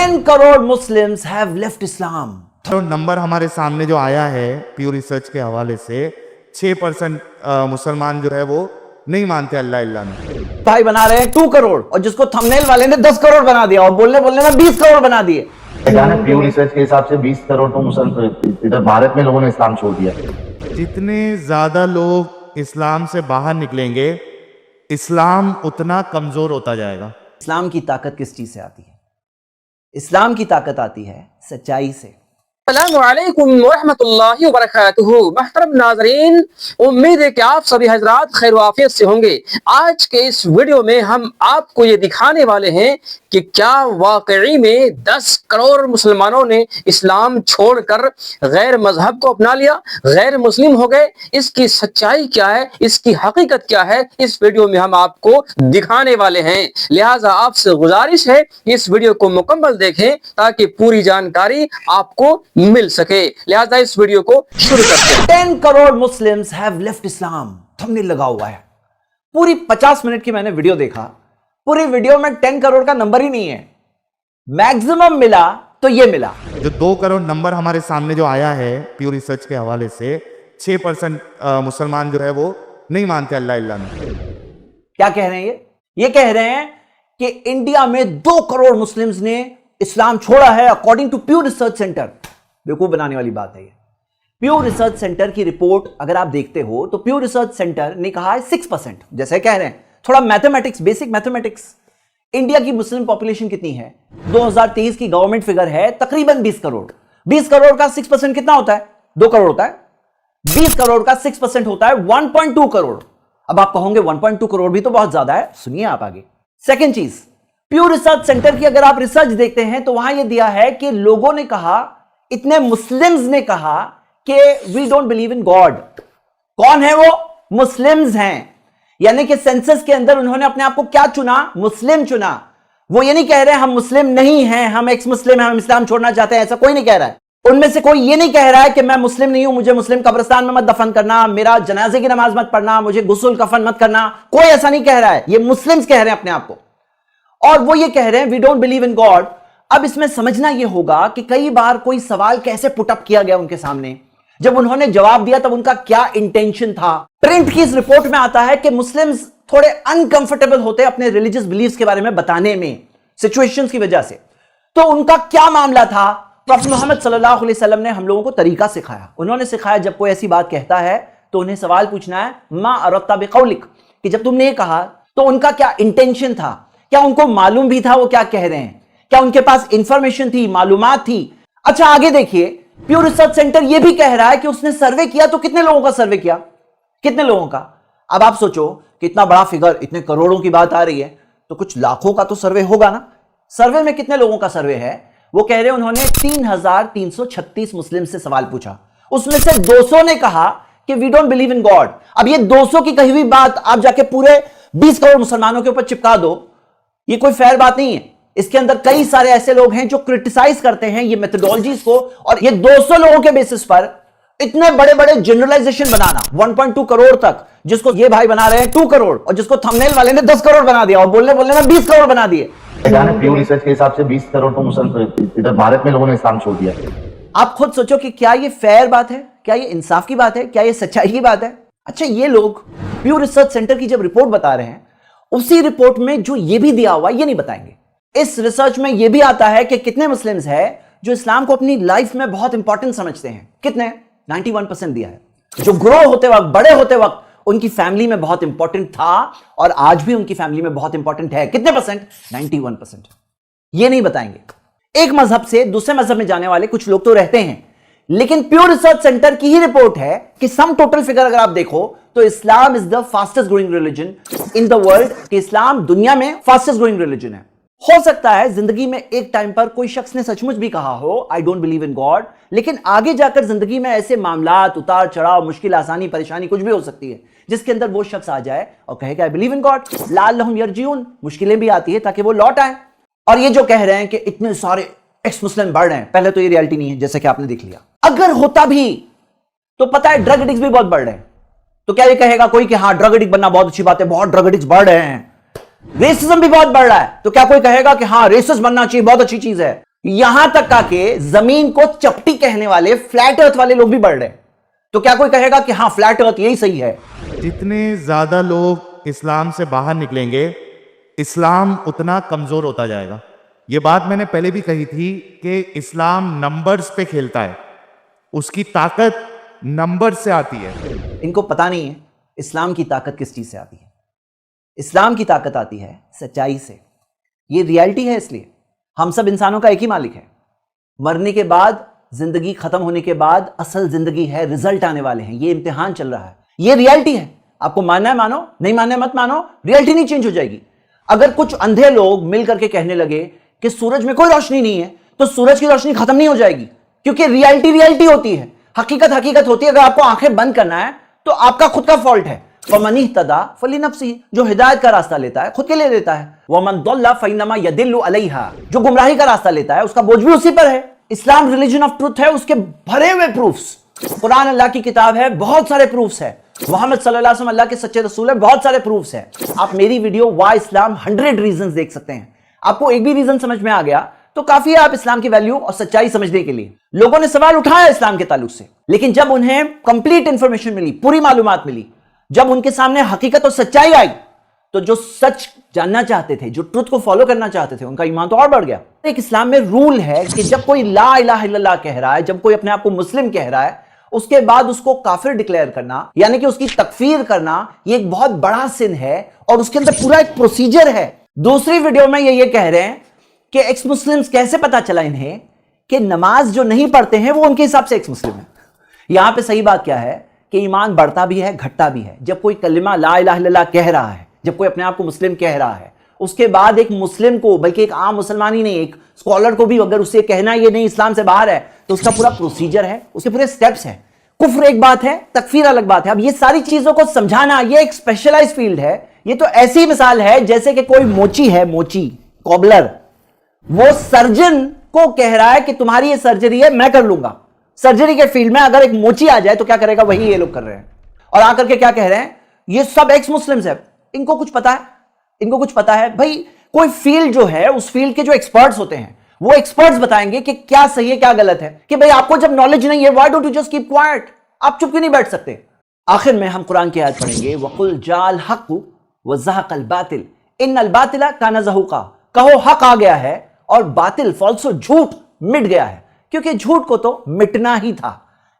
10 crore Muslims have left Islam. तो number हमारे सामने जो आया है प्यू रिसर्च के हवाले से 6% मुसलमान जो है वो नहीं मानते अल्लाह इल्लाह में। भाई बना रहे हैं 2 करोड़ और जिसको थंबनेल वाले ने 10 करोड़ बना दिया और बोलने बोलने में 20 करोड़ बना दिए। प्यू रिसर्च के हिसाब से 20 करोड़ तो मुसलमान इधर भारत में लोगों ने इस्लाम छोड़ दिया। जितने ज्यादा लोग इस्लाम से बाहर निकलेंगे इस्लाम उतना कमजोर होता जाएगा। इस्लाम की ताकत किस चीज से आती है? इस्लाम की ताकत आती है सच्चाई से। अस्सलामुअलैकुम वरहमतुल्लाहि वबरकातुहू। महतरम नाज़रीन, उम्मीद है कि आप सभी हजरात खैर आफियत से होंगे। आज के इस वीडियो में हम आपको ये दिखाने वाले हैं कि क्या वाकई में 10 करोड़ मुसलमानों ने इस्लाम छोड़कर गैर मजहब को अपना लिया, गैर मुस्लिम हो गए। इसकी सच्चाई क्या है, इसकी हकीकत क्या है, इस वीडियो में हम आपको दिखाने वाले हैं। लिहाजा आपसे गुजारिश है इस वीडियो को मुकम्मल देखें ताकि पूरी जानकारी आपको मिल सके। लिहाजा इस वीडियो को शुरू करते हैं। 10 crore Muslims have left Islam। Thumbnail लगा हुआ है। पूरी 50 मिनट की मैंने वीडियो देखा। पूरी वीडियो में 10 करोड़ का नंबर ही नहीं है। मैक्सिमम मिला तो ये मिला। जो 2 करोड़ नंबर हमारे सामने जो आया है प्यू रिसर्च के हवाले से 6% मुसलमान जो है वो नहीं मानते अल्लाह इल्लाह में। क्या कह रहे हैं ये कह रहे हैं कि इंडिया में 2 करोड़ मुस्लिम्स ने इस्लाम छोड़ा है according to Pew Research Center. बेवकूफ बनाने वाली बात है ये। प्यू रिसर्च सेंटर की रिपोर्ट अगर आप देखते हो तो प्यू रिसर्च सेंटर ने कहा है 6%। जैसे कह रहे हैं थोड़ा मैथमेटिक्स, बेसिक मैथमेटिक्स। इंडिया की मुस्लिम पॉपुलेशन कितनी है? 2023 की गवर्नमेंट फिगर है तकरीबन 20 करोड़। 20 करोड़ का 6% कितना होता है? 2 करोड़ होता है। 20 करोड़ का 6% होता है 1.2 करोड़। अब आप कहोगे 1.2 करोड़ भी तो बहुत ज्यादा है। सुनिए आप आगे। सेकेंड चीज, प्यू रिसर्च सेंटर की अगर आप रिसर्च देखते हैं तो वहां यह दिया है कि लोगों ने कहा, इतने मुस्लिम्स ने कहा कि we don't believe in God. कौन है वो? मुस्लिम्स हैं। यानी कि सेंसस के अंदर उन्होंने अपने आप को क्या चुना? मुस्लिम चुना। वो ये नहीं कह रहे हम मुस्लिम नहीं हैं, हम एक्स मुस्लिम हैं, हम इस्लाम छोड़ना चाहते हैं, ऐसा कोई नहीं कह रहा है। उनमें से कोई ये नहीं कह रहा है कि मैं मुस्लिम नहीं हूं, मुझे मुस्लिम कब्रिस्तान में मत दफन करना, मेरा जनाजे की नमाज मत पढ़ना, मुझे गुस्ल कफन मत करना। कोई ऐसा नहीं कह रहा है। ये मुस्लिम्स कह रहे हैं अपने आप को। और वो ये कह रहे हैं we don't believe in God. अब इसमें समझना यह होगा कि कई बार कोई सवाल कैसे पुटअप किया गया उनके सामने, जब उन्होंने जवाब दिया तब उनका क्या इंटेंशन था। प्रिंट की इस रिपोर्ट में आता है कि मुस्लिम्स थोड़े अनकंफर्टेबल होते अपने रिलीजियस बिलीफ्स के बारे में बताने में, सिचुएशंस की वजह से। तो उनका क्या मामला था? प्रॉफेट मोहम्मद सल्लल्लाहु अलैहि वसल्लम ने हम लोगों को तरीका सिखाया। उन्होंने सिखाया जब कोई ऐसी बात कहता है तो उन्हें सवाल पूछना है मा अरद्ता बिकौलिक, कि जब तुमने ये कहा तो उनका क्या इंटेंशन था, क्या उनको मालूम भी था वो क्या कह रहे हैं, क्या उनके पास इंफॉर्मेशन थी, मालूमात थी। अच्छा आगे देखिए, प्यू रिसर्च सेंटर ये भी कह रहा है कि उसने सर्वे किया तो कितने लोगों का सर्वे किया? कितने लोगों का? अब आप सोचो कितना बड़ा फिगर, इतने करोड़ों की बात आ रही है तो कुछ लाखों का तो सर्वे होगा ना। सर्वे में कितने लोगों का सर्वे है? वो कह रहे हैं उन्होंने 3336 मुस्लिम से सवाल पूछा। उसमें से 200 ने कहा कि we don't believe in God. अब ये 200 की कही हुई बात आप जाके पूरे 20 करोड़ मुसलमानों के ऊपर चिपका दो, ये कोई फेयर बात नहीं है। इसके अंदर कई सारे ऐसे लोग हैं जो क्रिटिसाइज करते हैं ये मेथोडोलॉजीज को, और ये 200 लोगों के बेसिस पर इतने बड़े बड़े जनरलाइजेशन बनाना 1.2 करोड़ तक, जिसको ये भाई बना रहे हैं 2 करोड़ और जिसको थंबनेल वाले ने 10 करोड़ बना दिया और बोलने बोलने में 20 करोड़ बना दिए। प्यू रिसर्च के हिसाब से 20 करोड़ तो मुसलमान इधर भारत में लोगों ने इस्लाम छोड़ दिया। आप खुद सोचो कि क्या ये फेयर बात है, क्या ये इंसाफ की बात है, क्या ये सच्चाई की बात है? अच्छा ये लोग प्यू रिसर्च सेंटर की जब रिपोर्ट बता रहे हैं, उसी रिपोर्ट में जो ये भी दिया हुआ ये नहीं बताएंगे। इस रिसर्च में ये भी आता है कि कितने मुस्लिम्स हैं जो इस्लाम को अपनी लाइफ में बहुत इंपॉर्टेंट समझते हैं। कितने? 91% दिया है। जो ग्रो होते वक्त, बड़े होते वक्त उनकी फैमिली में बहुत इंपॉर्टेंट था और आज भी उनकी फैमिली में बहुत इंपॉर्टेंट है। कितने परसेंट? 91%। ये नहीं बताएंगे। एक मजहब से दूसरे मजहब में जाने वाले कुछ लोग तो रहते हैं, लेकिन प्यू रिसर्च सेंटर की ही रिपोर्ट है कि सम टोटल फिगर अगर आप देखो तो Islam is the fastest growing religion in the world, कि इस्लाम दुनिया में फास्टेस्ट ग्रोइंग रिलीजन है। हो सकता है जिंदगी में एक टाइम पर कोई शख्स ने सचमुच भी कहा हो I don't believe in God, लेकिन आगे जाकर जिंदगी में ऐसे मामलात, उतार चढ़ाव, मुश्किल, आसानी, परेशानी कुछ भी हो सकती है जिसके अंदर वो शख्स आ जाए और कहे कि आई बिलीव इन गॉड, लअल्लहुम यरजिऊन। मुश्किलें भी आती है ताकि वो लौट आए। और ये जो कह रहे हैं कि इतने सारे एक्स मुस्लिम बढ़ रहे हैं, पहले तो ये रियलिटी नहीं है जैसे कि आपने देख लिया। अगर होता भी तो पता है ड्रग एडिक्ट्स भी बहुत बढ़ रहे हैं, तो क्या ये कहेगा कोई कि हाँ ड्रग एडिक्ट बनना बहुत अच्छी बात है, बहुत ड्रग एडिक्ट्स बढ़ रहे हैं। रेसिज्म भी बहुत बढ़ रहा है, तो क्या कोई कहेगा कि हाँ रेसिस्ट बनना चाहिए, बहुत अच्छी चीज है। यहां तक का कि जमीन को चपटी कहने वाले फ्लैट अर्थ वाले लोग भी बढ़ रहे हैं। तो क्या कोई कहेगा कि हां फ्लैट अर्थ यही सही है? जितने ज्यादा लोग इस्लाम से बाहर निकलेंगे, इस्लाम उतना कमजोर होता जाएगा। ये बात मैंने पहले भी कही थी कि इस्लाम नंबर्स पे खेलता है, उसकी ताकत नंबर से आती है। इनको पता नहीं है इस्लाम की ताकत किस चीज से आती है। इस्लाम की ताकत आती है सच्चाई से। ये रियलिटी है, इसलिए हम सब इंसानों का एक ही मालिक है। मरने के बाद, जिंदगी खत्म होने के बाद असल जिंदगी है, रिजल्ट आने वाले हैं, ये इम्तिहान चल रहा है, ये रियलिटी है। आपको मानना है मानो, नहीं मानना है मत मानो, रियलिटी नहीं चेंज हो जाएगी। अगर कुछ अंधे लोग मिल करके कहने लगे कि सूरज में कोई रोशनी नहीं है, तो सूरज की रोशनी खत्म नहीं हो जाएगी, क्योंकि रियलिटी रियलिटी होती है, हकीकत हकीकत होती है। अगर आपको आंखें बंद करना है तो आपका खुद का फॉल्ट है। फमन इह्तदा फलिनफ्सिही, जो हिदायत का रास्ता लेता है खुद के लिए लेता है। वमन दल्ला फइन्नमा यदिल्लु अलैहा, जो गुमराही का रास्ता लेता है उसका बोझ भी उसी पर है। इस्लाम रिलीजन ऑफ ट्रुथ है, उसके भरे हुए प्रूफ्स। कुरान अल्लाह की किताब है, बहुत सारे प्रूफ्स है। मोहम्मद सल्लल्लाहु अलैहि वसल्लम अल्लाह के सच्चे रसूल है, बहुत सारे प्रूफ्स है। आप मेरी वीडियो वाई इस्लाम 100 रीजंस देख सकते हैं। आपको एक भी रीजन समझ में आ गया तो काफी है आप इस्लाम की वैल्यू और सच्चाई समझने के लिए। लोगों ने सवाल उठाया इस्लाम के ताल्लुक से, लेकिन जब उन्हें कंप्लीट इंफॉर्मेशन मिली, पूरी मालूमात मिली, जब उनके सामने हकीकत और सच्चाई आई, तो जो सच जानना चाहते थे, जो ट्रुथ को फॉलो करना चाहते थे, उनका ईमान तो और बढ़ गया। एक इस्लाम में रूल है कि जब कोई ला इलाहा इल्लल्लाह कह रहा है, जब कोई अपने आप को मुस्लिम कह रहा है, उसके बाद उसको काफिर डिक्लेयर करना, यानी कि उसकी तकफीर करना, ये एक बहुत बड़ा सिन है और उसके अंदर पूरा एक प्रोसीजर है। दूसरी वीडियो में ये कह रहे हैं कि एक्स मुस्लिम्स कैसे पता चला इन्हें कि नमाज जो नहीं पढ़ते हैं वो उनके हिसाब से एक्स मुस्लिम है। यहां पे सही बात क्या है कि ईमान बढ़ता भी है, घटता भी है। जब कोई कलिमा ला इलाहा इल्लल्लाह कह रहा है, जब कोई अपने आप को मुस्लिम कह रहा है, उसके बाद एक मुस्लिम को, बल्कि एक आम मुसलमान ही नहीं, एक स्कॉलर को भी अगर उससे कहना ये नहीं इस्लाम से बाहर है, तो उसका पूरा प्रोसीजर है, उसके पूरे स्टेप्स हैं। कुफ्र एक बात है, तकफीर अलग बात है। अब ये सारी चीजों को समझाना ये एक स्पेशलाइज्ड फील्ड है। ये तो ऐसी मिसाल है जैसे कि कोई मोची है, मोची कॉबलर, वो सर्जन को कह रहा है कि तुम्हारी ये सर्जरी है, मैं कर लूंगा। सर्जरी के फील्ड में अगर एक मोची आ जाए तो क्या करेगा? वही ये लोग कर रहे हैं। और आकर के क्या कह रहे हैं? ये सब एक्स मुस्लिम्स है। इनको कुछ पता है, इनको कुछ पता है। भाई कोई फील्ड जो है, उस फील्ड के जो एक्सपर्ट्स होते हैं, वो एक्सपर्ट्स बताएंगे कि क्या सही है क्या गलत है। कि भाई आपको जब नॉलेज नहीं है, why don't you just keep quiet? आप चुप क्यों नहीं बैठ सकते? आखिर में हम कुरान की आयत पढ़ेंगे, वकुल जाल हक व ज़हक़ल बातिल इन्नल बातिला काना ज़हूक़ा। कहो हक आ गया है और बातिल फॉल्सो झूठ मिट गया है, क्योंकि झूठ को तो मिटना ही था।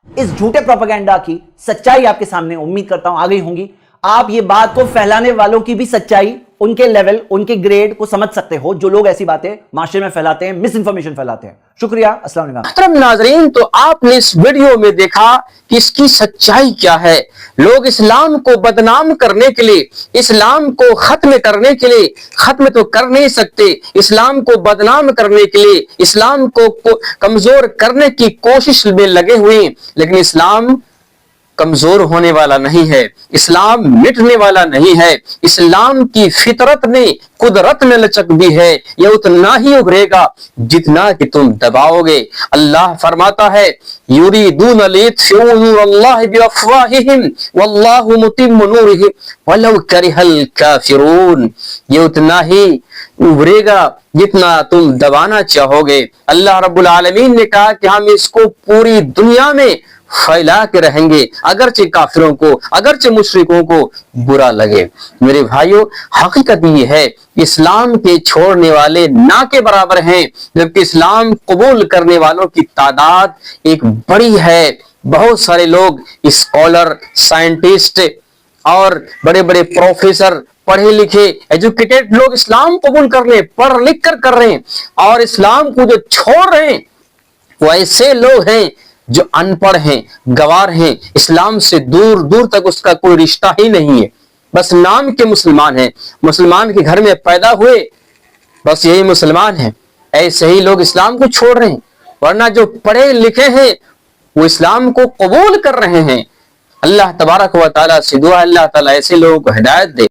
इस झूठे प्रोपेगेंडा की सच्चाई आपके सामने उम्मीद करता हूं आ गई होंगी। आप ये बात को फैलाने वालों की भी सच्चाई, उनके लेवल, उनके ग्रेड को समझ सकते हो, जो लोग ऐसी बातें माशरे में फैलाते हैं, मिस इंफॉर्मेशन फैलाते हैं। शुक्रिया, अस्सलाम वालेकुम। मोहतरम नाज़रीन, तो आपने इस वीडियो में देखा कि इसकी सच्चाई क्या है। लोग इस्लाम को बदनाम करने के लिए, इस्लाम को खत्म करने के लिए, खत्म तो कर नहीं सकते, इस्लाम को बदनाम करने के लिए, इस्लाम को कमजोर करने की कोशिश में लगे हुए हैं। लेकिन इस्लाम कमजोर होने वाला नहीं है, इस्लाम मिटने वाला नहीं है। इस्लाम की फितरत में, कुदरत में लचक भी है। यह उतना ही उभरेगा जितना कि तुम दबाओगे। अल्लाह फरमाता है, युरीदून लियुत्फिऊ नूरल्लाहि बिअफ़वाहिहिम वल्लाहु मुतिम्मु नूरिहि वलौ करिहल काफिरून। यह उतना ही उभरेगा जितना तुम दबाना चाहोगे। अल्लाह रब्बुल आलमीन ने कहा कि हम इसको पूरी दुनिया में फैला के रहेंगे, अगरचे काफिरों को, अगरचे मुशरिकों को बुरा लगे। मेरे भाइयों, हकीकत ये है, इस्लाम के छोड़ने वाले ना के बराबर हैं, जबकि इस्लाम कबूल करने वालों की तादाद एक बड़ी है। बहुत सारे लोग स्कॉलर, साइंटिस्ट और बड़े बड़े प्रोफेसर, पढ़े लिखे एजुकेटेड लोग इस्लाम कबूल कर रहे हैं, पढ़ लिख कर रहे हैं। और इस्लाम को जो छोड़ रहे हैं वो ऐसे लोग हैं जो अनपढ़ हैं, गवार हैं, इस्लाम से दूर दूर तक उसका कोई रिश्ता ही नहीं है, बस नाम के मुसलमान हैं, मुसलमान के घर में पैदा हुए, बस यही मुसलमान हैं। ऐसे ही लोग इस्लाम को छोड़ रहे हैं, वरना जो पढ़े लिखे हैं वो इस्लाम को कबूल कर रहे हैं। अल्लाह तबारक व तआला से दुआ, अल्लाह ताला ऐसे लोगों को हिदायत दे।